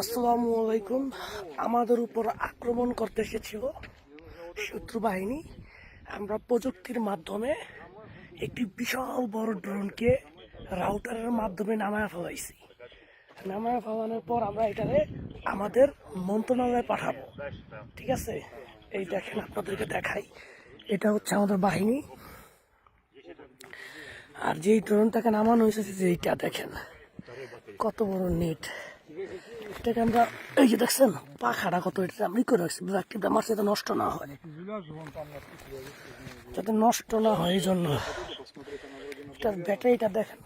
আসসালামু আলাইকুম। আমাদের উপর আক্রমণ করতে এসেছিল শত্রু বাহিনী। আমরা প্রযুক্তির মাধ্যমে একটি বিশাল বড় ড্রোনকে রাউটারের মাধ্যমে নামায় ফেলাইছি। নামায় ফেলানোর পর আমরা এটারে আমাদের মন্ত্রণালয়ে পাঠাবো। ঠিক আছে, এই দেখেন, আপনাদেরকে দেখাই। এটা হচ্ছে আমাদের বাহিনী। আর যেই ড্রোনটাকে নামানো হয়েছে, এইটা দেখেন কত বড় নেট। এটাকে আমরা, এই যে দেখছেন পাখাটা কত, এটা আমি করে রাখছি ব্ল্যাকটিটা আমার যাতে নষ্ট না হয়, যাতে নষ্ট না হয়। এই জন্য এটার ব্যাটারিটা দেখেন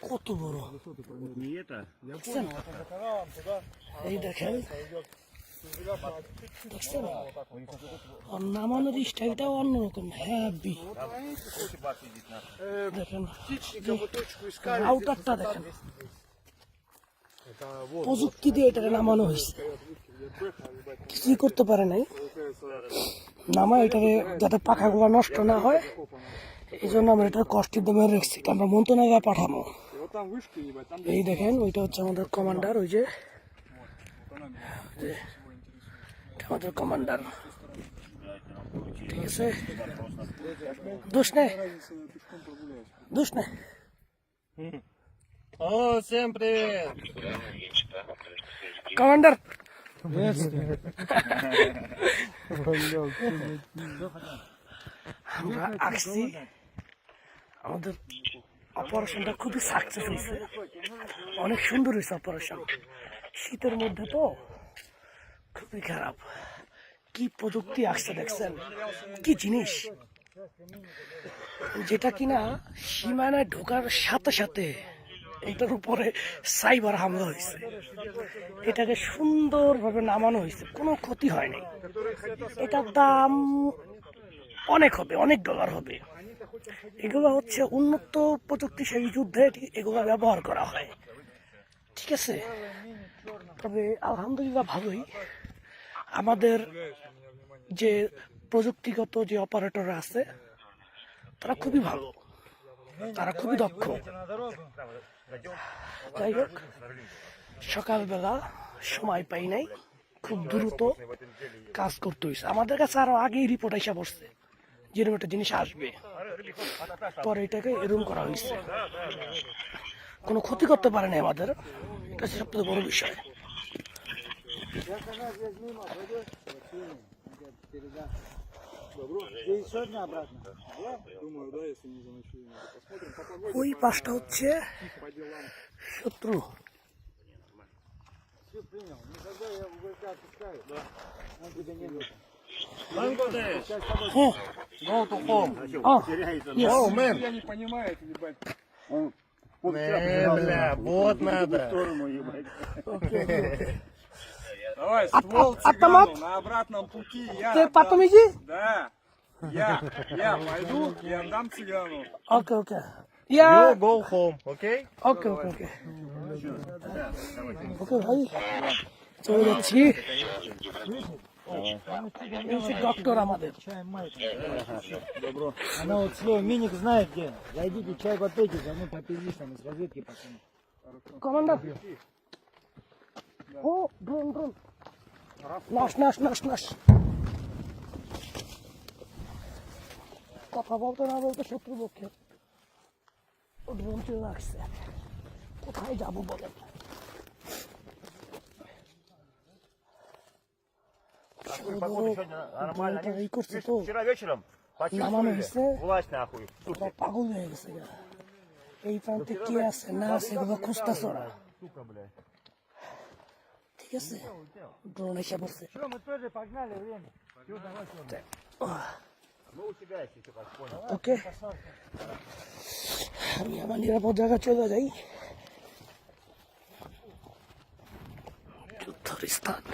কত বড়, এই দেখেন দেখছেন। আর নামানোর স্টাইলটাও অন্যরকম, হ্যাভি। দেখেন রাউটারটা দেখেন, প্রযুক্তি দিয়ে এটা নামানো হয়েছে। কিছুই করতে পারে নাই নামা, এটাকে যাতে পাখাগুলো নষ্ট না হয়, এই জন্য আমরা এটা কষ্টের দামে রেখেছি। আমরা মন্ত্রণালয়ে পাঠাবো। এই দেখেন, ওইটা হচ্ছে আমাদের কমান্ডার, ওই যে আমাদের কমান্ডার। ঠিক আছে, দোষ নেই, দোষ নেই। О, всем привет! কমান্ডার, আমরা আসছি। আমাদের অপারেশনটা খুবই সাকসেস হয়েছে, অনেক সুন্দর হয়েছে অপারেশন। শীতের মধ্যে তো খুবই খারাপ। কি প্রযুক্তি আসছে দেখছেন, কি জিনিস, যেটা কিনা সীমানায় ঢোকার সাথে সাথে এটার উপরে সাইবার হামলা হয়েছে। এটাকে সুন্দরভাবে নামানো হয়েছে, কোনো ক্ষতি হয়নি। এটার দাম অনেক হবে, অনেক ডলার হবে। এগুলো হচ্ছে উন্নত প্রযুক্তিশালী যুদ্ধে এগুলো ব্যবহার করা হয়। ঠিক আছে, তবে আলহামদুলিল্লাহ ভালোই। আমাদের যে প্রযুক্তিগত যে অপারেটররা আছে, তারা খুবই ভালো, তারা খুবই দক্ষ। যাই হোক, সকালবেলা সময় পাই নাই, খুব দ্রুত কাজ করতে হয়েছে। আমাদের কাছে আরো আগেই রিপোর্ট এসে পড়ছে যেরকম একটা জিনিস আসবে, পরে এটাকে এরকম করা হয়েছে। কোনো ক্ষতি করতে পারে না আমাদের, এটা হচ্ছে সবথেকে বড় বিষয়। ওই পাশটা হচ্ছে শত্রু। Go to home. Yes. Oh, man. Я не понимаю, ебать. Бля, вот надо. Давай, ствол автомат? цыгану на обратном пути. Ты Я потом отдам. иди. Да. Я пойду и отдам цыгану. Okay, okay. You Yeah. go home, okay? Okay, okay, okay. Okay, ভাই চলে যাচ্ছি। ডক্টর আমাদের Она вот слово Миник знает где. Зайдите, чай попейте, за мной попились там из разведки пацаны. কমান্ডার। ও ড্রোন ড্রোন, নাশ নাশ নাশ নাশ। কথা বলতে না বলতে শত্রুপক্ষে ও ড্রোন চলে আসছে। কোথায় যাবো বলেন? এই করছে তো, Вчера вечером নামানো হয়েছে, власть нахуй. ওরা পাগল হয়ে গেছে। এই প্রান্তে কে আছে না আছে এগুলো খুঁজতেছে ওরা। ঠিক আছে, ড্রোন এসে পড়ছে। Что, мы тоже погнали, время. Мы у тебя если что, как понял. ওকে, আমি আমার নিরাপদ জায়গা চলে যাই। যুদ্ধের স্থান।